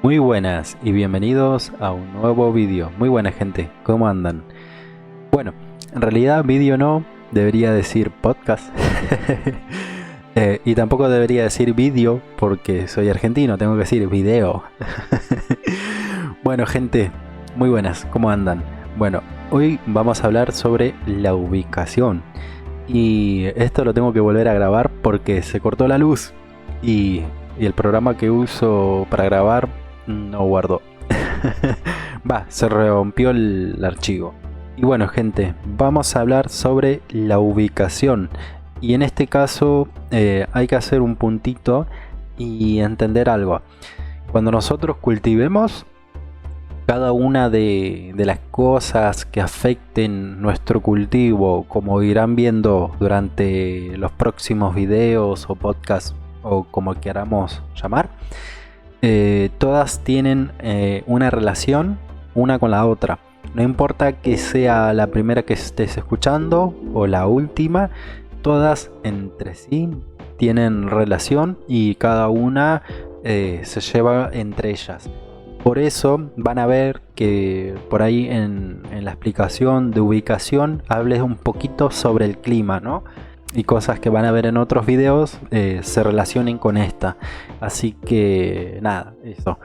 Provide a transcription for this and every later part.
Muy buenas y bienvenidos a un nuevo vídeo. Muy buena gente, ¿cómo andan? Bueno, en realidad vídeo no, debería decir podcast. Y tampoco debería decir vídeo porque soy argentino, tengo que decir video. Bueno gente, muy buenas, ¿cómo andan? Bueno, hoy vamos a hablar sobre la ubicación. Y esto lo tengo que volver a grabar porque se cortó la luz y el programa que uso para grabar no guardó. Se rompió el archivo. Y bueno gente, vamos a hablar sobre la ubicación. Y en este caso hay que hacer un puntito y entender algo. Cuando nosotros cultivemos, cada una de las cosas que afecten nuestro cultivo, como irán viendo durante los próximos videos o podcasts o como queramos llamar, todas tienen una relación una con la otra. No importa que sea la primera que estés escuchando o la última, todas entre sí tienen relación y cada una se lleva entre ellas. Por eso van a ver que por ahí en la explicación de ubicación hables un poquito sobre el clima, ¿no? Y cosas que van a ver en otros videos se relacionen con esta. Así que nada, eso.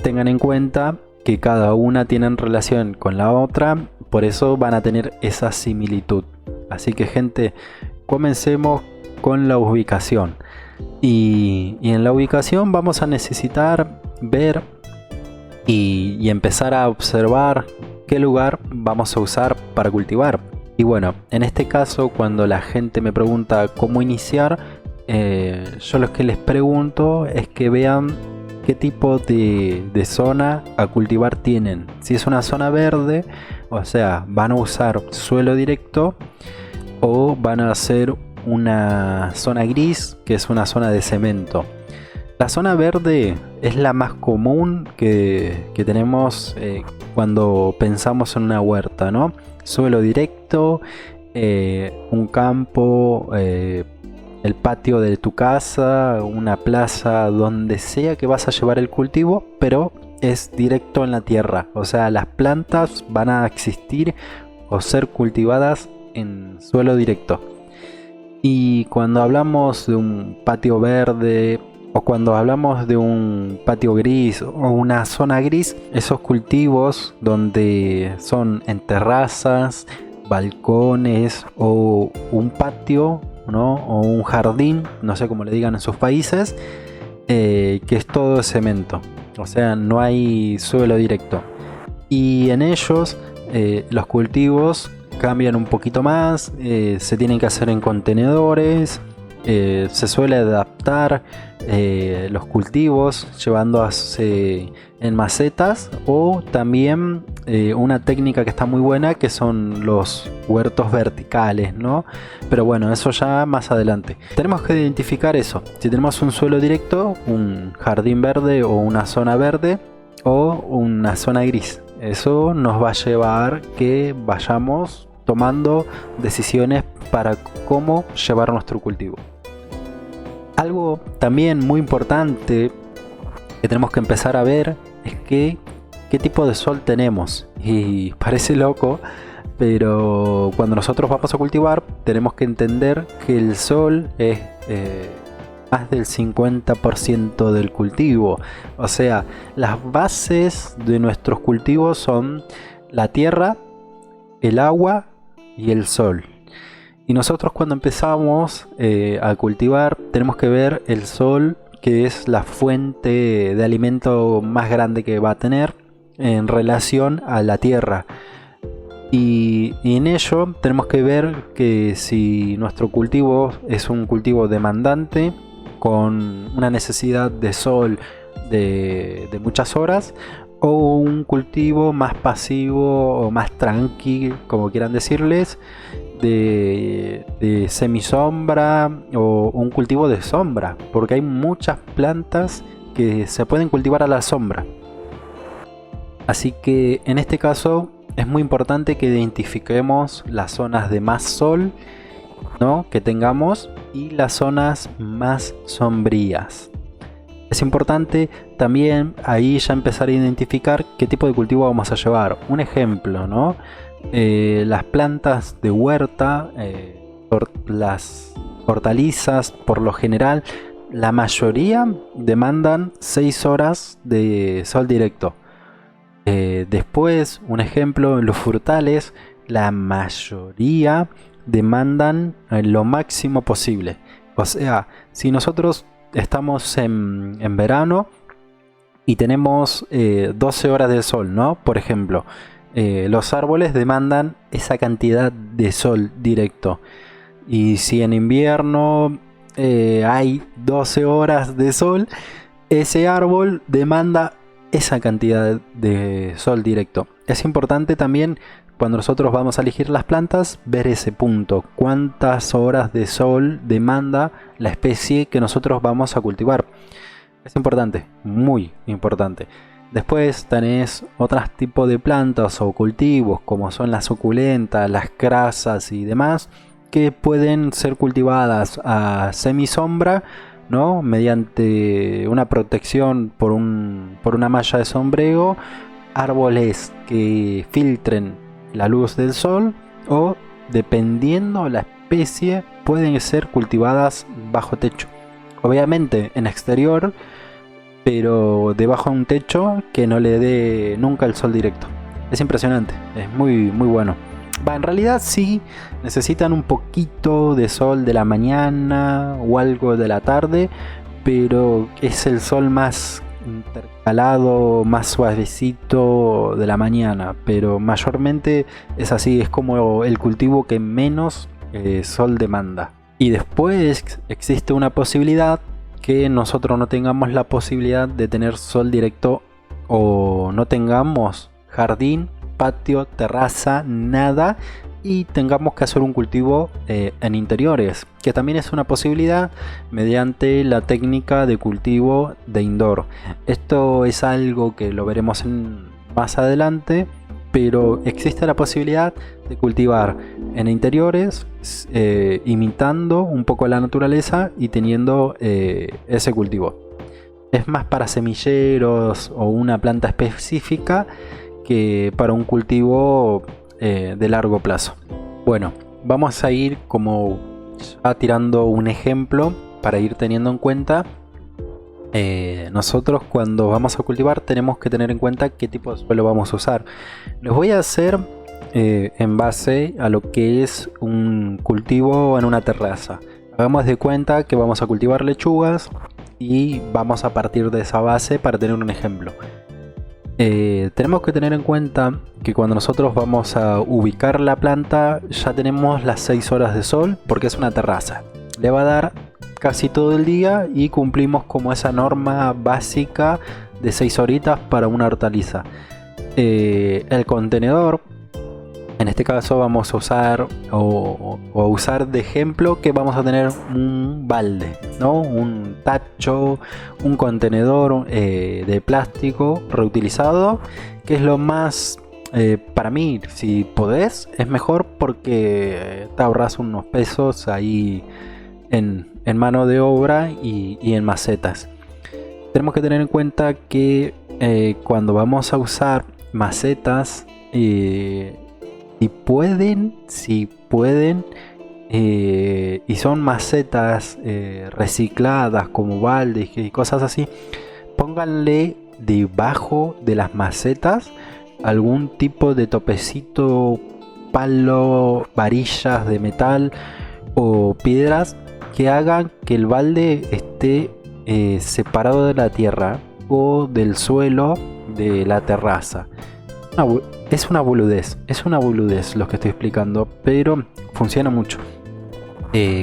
Tengan en cuenta que cada una tiene relación con la otra, por eso van a tener esa similitud. Así que gente, comencemos con la ubicación. Y en la ubicación vamos a necesitar ver y empezar a observar qué lugar vamos a usar para cultivar. Y bueno, en este caso cuando la gente me pregunta cómo iniciar, yo lo que les pregunto es que vean qué tipo de zona a cultivar tienen. Si es una zona verde, o sea, van a usar suelo directo o van a hacer una zona gris, que es una zona de cemento. La zona verde es la más común que tenemos cuando pensamos en una huerta, ¿no? Suelo directo, un campo, el patio de tu casa, una plaza, donde sea que vas a llevar el cultivo, pero es directo en la tierra. O sea, las plantas van a existir o ser cultivadas en suelo directo. Y cuando hablamos de un patio verde o cuando hablamos de un patio gris o una zona gris, esos cultivos donde son en terrazas, balcones o un patio, ¿no? O un jardín, no sé cómo le digan en sus países, que es todo de cemento, o sea, no hay suelo directo. Y en ellos los cultivos cambian un poquito más, se tienen que hacer en contenedores. Se suele adaptar los cultivos llevándose en macetas o también una técnica que está muy buena, que son los huertos verticales, ¿no? Pero bueno, eso ya más adelante. Tenemos que identificar eso, si tenemos un suelo directo, un jardín verde o una zona verde o una zona gris. Eso nos va a llevar que vayamos tomando decisiones para cómo llevar nuestro cultivo. Algo también muy importante que tenemos que empezar a ver es qué tipo de sol tenemos. Y parece loco, pero cuando nosotros vamos a cultivar tenemos que entender que el sol es más del 50% del cultivo. O sea, las bases de nuestros cultivos son la tierra, el agua y el sol. Y nosotros cuando empezamos a cultivar tenemos que ver el sol, que es la fuente de alimento más grande que va a tener en relación a la tierra. Y en ello tenemos que ver que si nuestro cultivo es un cultivo demandante, con una necesidad de sol de muchas horas, o un cultivo más pasivo o más tranqui, como quieran decirles, de semisombra o un cultivo de sombra, porque hay muchas plantas que se pueden cultivar a la sombra. Así que en este caso es muy importante que identifiquemos las zonas de más sol, ¿no?, que tengamos, y las zonas más sombrías. Es importante también ahí ya empezar a identificar qué tipo de cultivo vamos a llevar. Un ejemplo, ¿no? Las plantas de huerta, las hortalizas, por lo general, la mayoría demandan 6 horas de sol directo. Después, un ejemplo, los frutales, la mayoría demandan lo máximo posible. O sea, si nosotros estamos en verano y tenemos 12 horas de sol, ¿no? Por ejemplo, los árboles demandan esa cantidad de sol directo. Y si en invierno hay 12 horas de sol, ese árbol demanda esa cantidad de sol directo. Es importante también, cuando nosotros vamos a elegir las plantas, ver ese punto. Cuántas horas de sol demanda la especie que nosotros vamos a cultivar. Es importante, muy importante. Después tenés otros tipos de plantas o cultivos, como son las suculentas, las crasas y demás, que pueden ser cultivadas a semisombra, ¿no? Mediante una protección por una malla de sombreo, árboles que filtren la luz del sol, o dependiendo la especie pueden ser cultivadas bajo techo. Obviamente en exterior, pero debajo de un techo que no le dé nunca el sol directo. Es impresionante, es muy bueno. En realidad sí necesitan un poquito de sol de la mañana o algo de la tarde, pero es el sol más intercalado, más suavecito de la mañana, pero mayormente es así, es como el cultivo que menos sol demanda. Y después existe una posibilidad que nosotros no tengamos la posibilidad de tener sol directo, o no tengamos jardín, patio, terraza, nada, y tengamos que hacer un cultivo en interiores, que también es una posibilidad mediante la técnica de cultivo de indoor. Esto es algo que lo veremos más adelante, pero existe la posibilidad de cultivar en interiores, imitando un poco la naturaleza y teniendo ese cultivo. Es más para semilleros o una planta específica que para un cultivo de largo plazo. Bueno, vamos a ir como ya tirando un ejemplo para ir teniendo en cuenta. Nosotros cuando vamos a cultivar tenemos que tener en cuenta qué tipo de suelo vamos a usar. Los voy a hacer en base a lo que es un cultivo en una terraza. Hagamos de cuenta que vamos a cultivar lechugas y vamos a partir de esa base para tener un ejemplo. Tenemos que tener en cuenta que cuando nosotros vamos a ubicar la planta ya tenemos las 6 horas de sol, porque es una terraza. Le va a dar casi todo el día y cumplimos como esa norma básica de 6 horitas para una hortaliza. El contenedor, en este caso vamos a usar o usar de ejemplo que vamos a tener un balde, ¿no? Un tacho, un contenedor de plástico reutilizado, que es lo más, para mí, si podés, es mejor, porque te ahorras unos pesos ahí en mano de obra y en macetas. Tenemos que tener en cuenta que cuando vamos a usar macetas, si pueden, y son macetas recicladas como baldes y cosas así, pónganle debajo de las macetas algún tipo de topecito, palo, varillas de metal o piedras que hagan que el balde esté separado de la tierra o del suelo de la terraza. Es una boludez lo que estoy explicando, pero funciona mucho.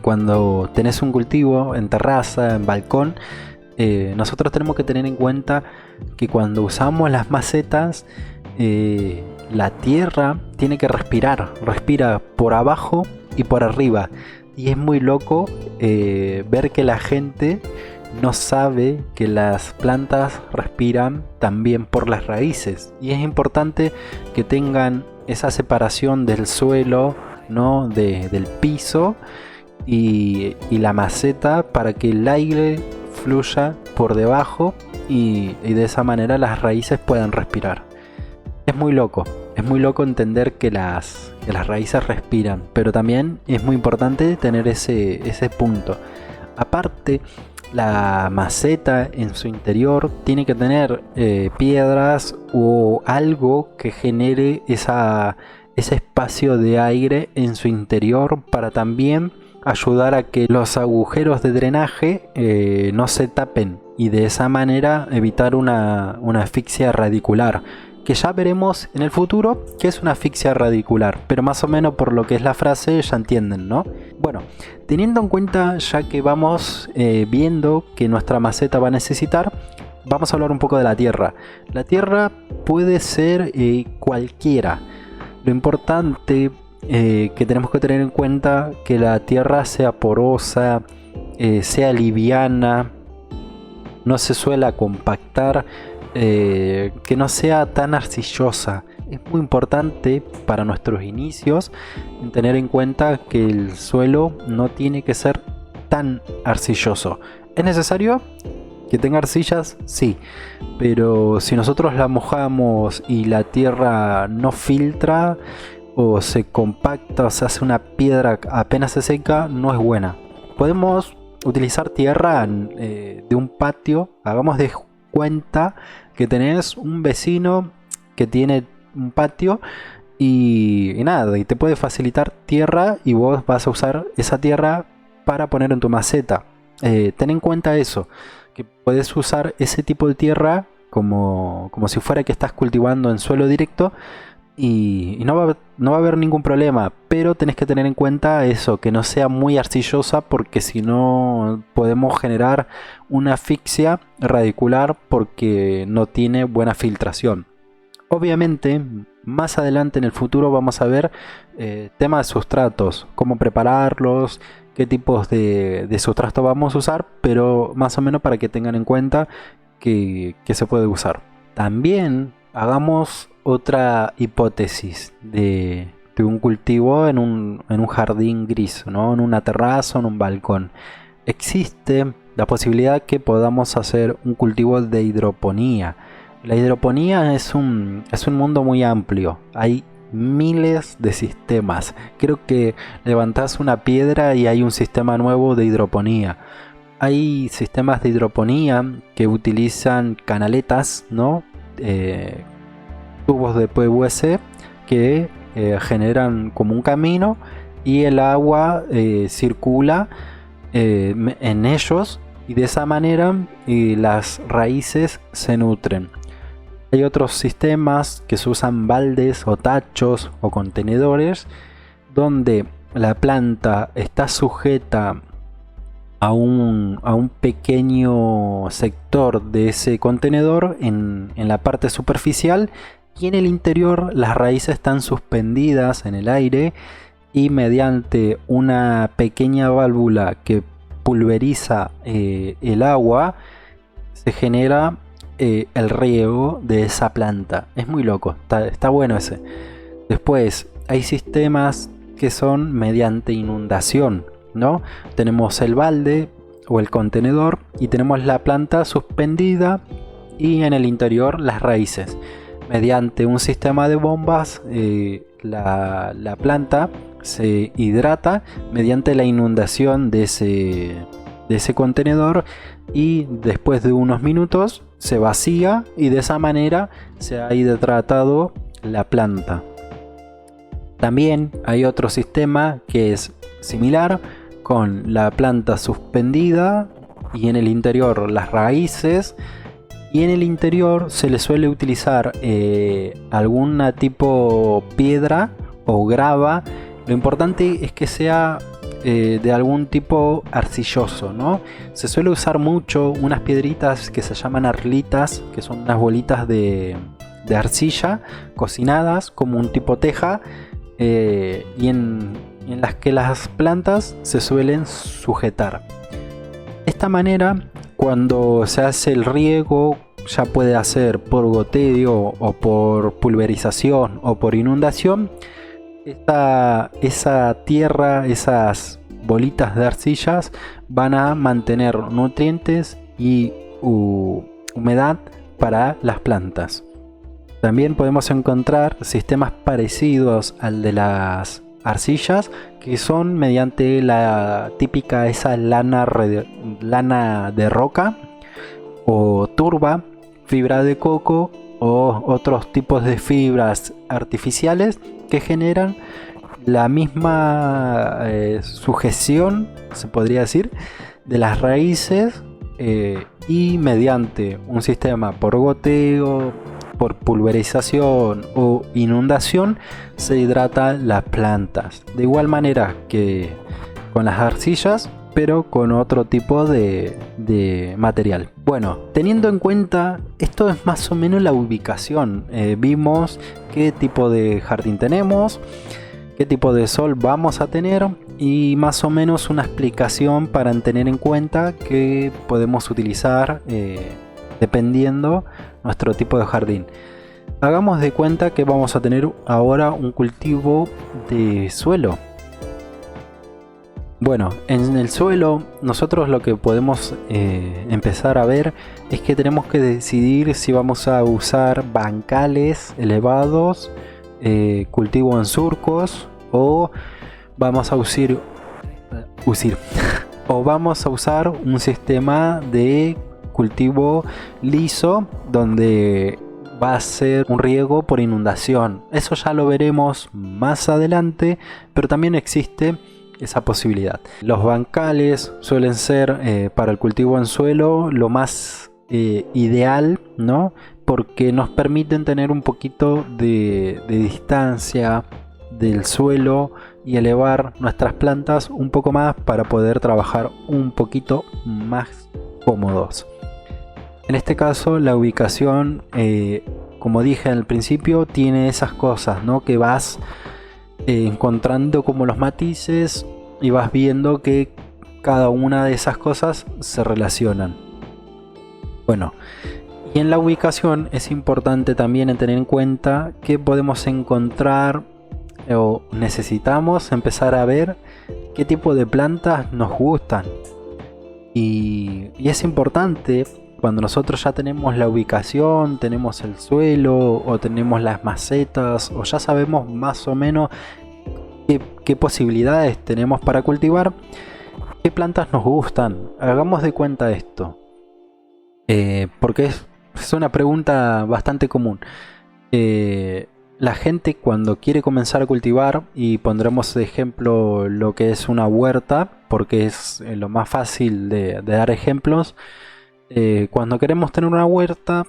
Cuando tenés un cultivo en terraza, en balcón, nosotros tenemos que tener en cuenta que cuando usamos las macetas, la tierra tiene que respira por abajo y por arriba. Y es muy loco ver que la gente no sabe que las plantas respiran también por las raíces, y es importante que tengan esa separación del suelo, ¿no? Del piso y la maceta, para que el aire fluya por debajo y de esa manera las raíces puedan respirar. Es muy loco entender que las raíces respiran, pero también es muy importante tener ese punto. Aparte, la maceta en su interior tiene que tener piedras o algo que genere ese espacio de aire en su interior para también ayudar a que los agujeros de drenaje no se tapen y de esa manera evitar una asfixia radicular, que ya veremos en el futuro qué es una asfixia radicular, pero más o menos por lo que es la frase ya entienden, ¿no? Bueno, teniendo en cuenta ya que vamos viendo que nuestra maceta va a necesitar, vamos a hablar un poco de la tierra. La tierra puede ser cualquiera. Lo importante que tenemos que tener en cuenta que la tierra sea porosa, sea liviana, no se suele compactar, que no sea tan arcillosa. Es muy importante para nuestros inicios tener en cuenta que el suelo no tiene que ser tan arcilloso. ¿Es necesario que tenga arcillas? Sí, pero si nosotros la mojamos y la tierra no filtra o se compacta o se hace una piedra apenas se seca, no es buena. Podemos utilizar tierra de un patio. Hagamos de cuenta que tenés un vecino que tiene un patio y nada, y te puede facilitar tierra y vos vas a usar esa tierra para poner en tu maceta. Ten en cuenta eso, que puedes usar ese tipo de tierra como si fuera que estás cultivando en suelo directo y no va a haber ningún problema, pero tenés que tener en cuenta eso, que no sea muy arcillosa, porque si no podemos generar una asfixia radicular porque no tiene buena filtración. Obviamente, más adelante en el futuro vamos a ver temas de sustratos, cómo prepararlos, qué tipos de sustrato vamos a usar, pero más o menos para que tengan en cuenta que se puede usar. También hagamos otra hipótesis de un cultivo en un jardín gris, ¿no? En una terraza o en un balcón. Existe la posibilidad que podamos hacer un cultivo de hidroponía. La hidroponía es un mundo muy amplio. Hay miles de sistemas. Creo que levantás una piedra y hay un sistema nuevo de hidroponía. Hay sistemas de hidroponía que utilizan canaletas, ¿no? Tubos de PVC que generan como un camino y el agua circula en ellos y de esa manera las raíces se nutren. Hay otros sistemas que se usan baldes o tachos o contenedores donde la planta está sujeta a un pequeño sector de ese contenedor en la parte superficial, y en el interior las raíces están suspendidas en el aire y mediante una pequeña válvula que pulveriza el agua se genera el riego de esa planta. Es muy loco, está bueno ese. Después hay sistemas que son mediante inundación, ¿no? Tenemos el balde o el contenedor y tenemos la planta suspendida y en el interior las raíces. Mediante un sistema de bombas la planta se hidrata mediante la inundación de ese contenedor y después de unos minutos se vacía y de esa manera se ha hidratado la planta. También hay otro sistema que es similar, con la planta suspendida y en el interior las raíces, y en el interior se le suele utilizar alguna tipo piedra o grava. Lo importante es que sea de algún tipo arcilloso, ¿no? Se suele usar mucho unas piedritas que se llaman arlitas, que son unas bolitas de arcilla cocinadas como un tipo teja, y en las que las plantas se suelen sujetar. De esta manera, cuando se hace el riego, ya puede hacer por goteo o por pulverización o por inundación, esa tierra, esas bolitas de arcillas van a mantener nutrientes y humedad para las plantas. También podemos encontrar sistemas parecidos al de las arcillas, que son mediante la típica esa lana de roca o turba, fibra de coco o otros tipos de fibras artificiales que generan la misma sujeción, se podría decir, de las raíces, y mediante un sistema por goteo, por pulverización o inundación se hidrata las plantas. De igual manera que con las arcillas, pero con otro tipo de material. Bueno, teniendo en cuenta, esto es más o menos la ubicación. Vimos qué tipo de jardín tenemos, qué tipo de sol vamos a tener y más o menos una explicación para tener en cuenta que podemos utilizar dependiendo nuestro tipo de jardín. Hagamos de cuenta que vamos a tener ahora un cultivo de suelo. Bueno, en el suelo nosotros lo que podemos empezar a ver es que tenemos que decidir si vamos a usar bancales elevados, cultivo en surcos, o vamos a o vamos a usar un sistema de cultivo liso donde va a ser un riego por inundación. Eso ya lo veremos más adelante, pero también existe esa posibilidad. Los bancales suelen ser para el cultivo en suelo lo más ideal, ¿no? Porque nos permiten tener un poquito de distancia del suelo y elevar nuestras plantas un poco más para poder trabajar un poquito más cómodos. En este caso la ubicación, como dije al principio, tiene esas cosas, ¿no? Que vas encontrando como los matices y vas viendo que cada una de esas cosas se relacionan. Bueno, y en la ubicación es importante también tener en cuenta que podemos encontrar o necesitamos empezar a ver qué tipo de plantas nos gustan. Y es importante cuando nosotros ya tenemos la ubicación, tenemos el suelo o tenemos las macetas o ya sabemos más o menos qué posibilidades tenemos para cultivar, qué plantas nos gustan. Hagamos de cuenta esto, porque es una pregunta bastante común. La gente cuando quiere comenzar a cultivar, y pondremos de ejemplo lo que es una huerta, porque es lo más fácil de dar ejemplos. Cuando queremos tener una huerta,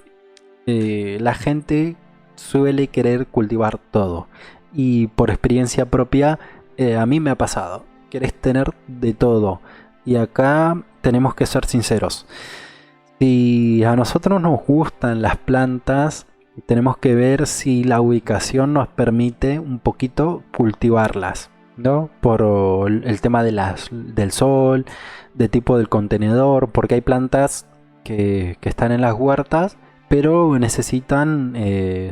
la gente suele querer cultivar todo. Y por experiencia propia, a mí me ha pasado. Querés tener de todo. Y acá tenemos que ser sinceros. Si a nosotros nos gustan las plantas, tenemos que ver si la ubicación nos permite un poquito cultivarlas, ¿no? Por el tema del sol, de tipo del contenedor, porque hay plantas que están en las huertas, pero necesitan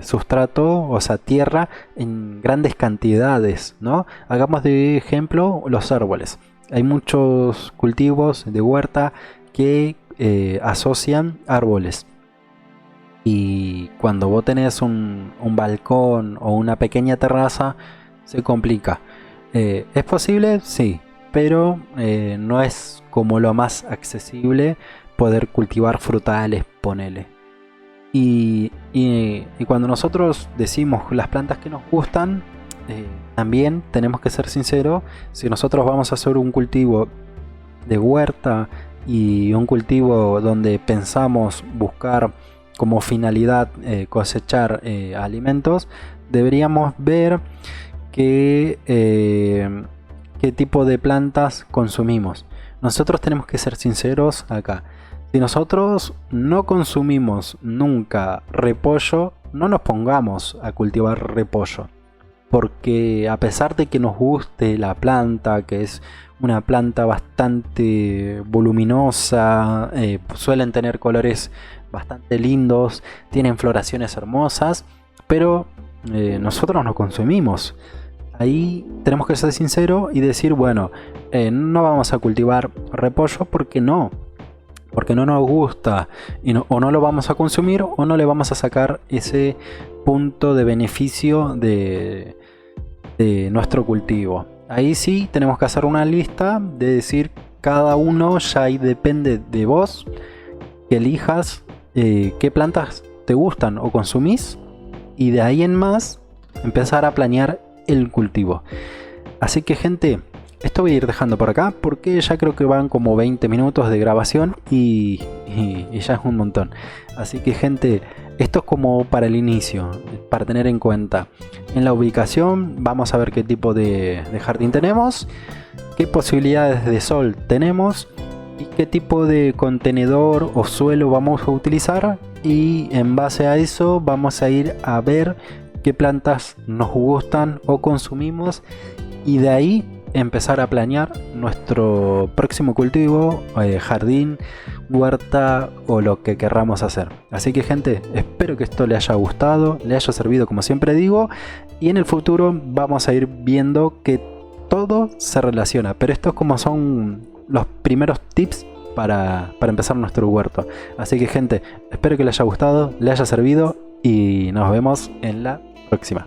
sustrato, o sea, tierra en grandes cantidades, ¿no? Hagamos de ejemplo los árboles. Hay muchos cultivos de huerta que asocian árboles. Y cuando vos tenés un balcón o una pequeña terraza, se complica. ¿Es posible? Sí, pero no es como lo más accesible poder cultivar frutales, ponele. Y cuando nosotros decimos las plantas que nos gustan, también tenemos que ser sinceros. Si nosotros vamos a hacer un cultivo de huerta y un cultivo donde pensamos buscar como finalidad cosechar alimentos, deberíamos ver qué tipo de plantas consumimos. Nosotros tenemos que ser sinceros acá. Si nosotros no consumimos nunca repollo, no nos pongamos a cultivar repollo, porque a pesar de que nos guste la planta, que es una planta bastante voluminosa, suelen tener colores bastante lindos, tienen floraciones hermosas, pero nosotros no consumimos. Ahí tenemos que ser sinceros y decir, bueno, no vamos a cultivar repollo porque no. porque no nos gusta o no lo vamos a consumir o no le vamos a sacar ese punto de beneficio de nuestro cultivo. Ahí sí tenemos que hacer una lista de decir cada uno, ya ahí depende de vos que elijas qué plantas te gustan o consumís, y de ahí en más empezar a planear el cultivo. Así que gente, esto voy a ir dejando por acá porque ya creo que van como 20 minutos de grabación y ya es un montón. Así que gente, esto es como para el inicio, para tener en cuenta. En la ubicación vamos a ver qué tipo de jardín tenemos, qué posibilidades de sol tenemos y qué tipo de contenedor o suelo vamos a utilizar, y en base a eso vamos a ir a ver qué plantas nos gustan o consumimos, y de ahí empezar a planear nuestro próximo cultivo, jardín, huerta o lo que querramos hacer. Así que gente, espero que esto le haya gustado, le haya servido como siempre digo, y en el futuro vamos a ir viendo que todo se relaciona, pero estos como son los primeros tips para empezar nuestro huerto. Así que gente, espero que le haya gustado, le haya servido y nos vemos en la próxima.